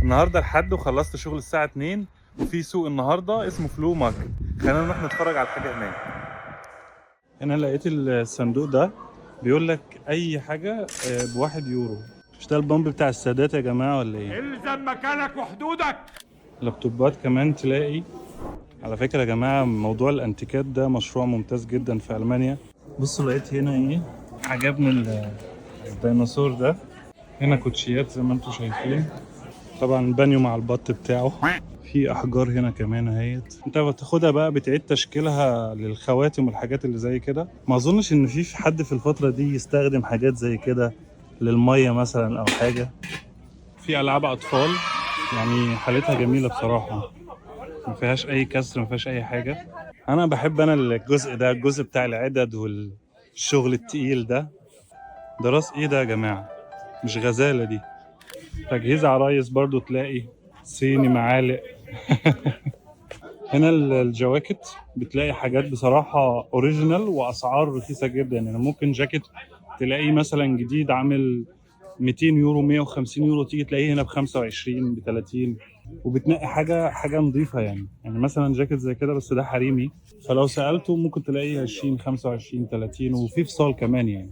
النهارده الحد وخلصت شغل الساعه 2 وفي سوق النهارده اسمه فلو ماركت. خلينا نروح نتفرج على الحاجه هناك. هنا لقيت الصندوق ده بيقول لك اي حاجه بواحد يورو. مش ده البامب بتاع السادات يا جماعه ولا ايه؟ الزم مكانك وحدودك. لابتوبات كمان تلاقي. على فكره يا جماعه موضوع الانتيكات ده مشروع ممتاز جدا في المانيا. بصوا لقيت هنا ايه عجبني الديناصور ده. هنا كوتشيات زي ما انتم شايفين، طبعا البانيو مع البط بتاعه. في احجار هنا كمان اهيت، انت بتاخدها بقى بتعيد تشكيلها للخواتم والحاجات اللي زي كده. ما اظنش ان في حد في الفتره دي يستخدم حاجات زي كده للميه مثلا او حاجه. في العاب اطفال يعني حالتها جميله بصراحه، ما فيهاش اي كسر، ما فيهاش اي حاجه. انا بحب الجزء ده، الجزء بتاع العدد والشغل التقيل ده. ده راس ايه ده يا جماعه؟ مش غزاله دي. تجهيز عرايس برضو تلاقي، صيني، معالق. هنا الجواكت بتلاقي حاجات بصراحة اوريجينال واسعار رخيصة جدا. يعني ممكن جاكيت تلاقيه مثلا جديد عامل 200 يورو 150 يورو، تيجي تلاقيه هنا ب 25 ب 30. وبتنقي حاجة نظيفة يعني مثلا جاكيت زي كده بس ده حريمي، فلو سألته ممكن تلاقيه 20 25 30 وفي فصال كمان يعني.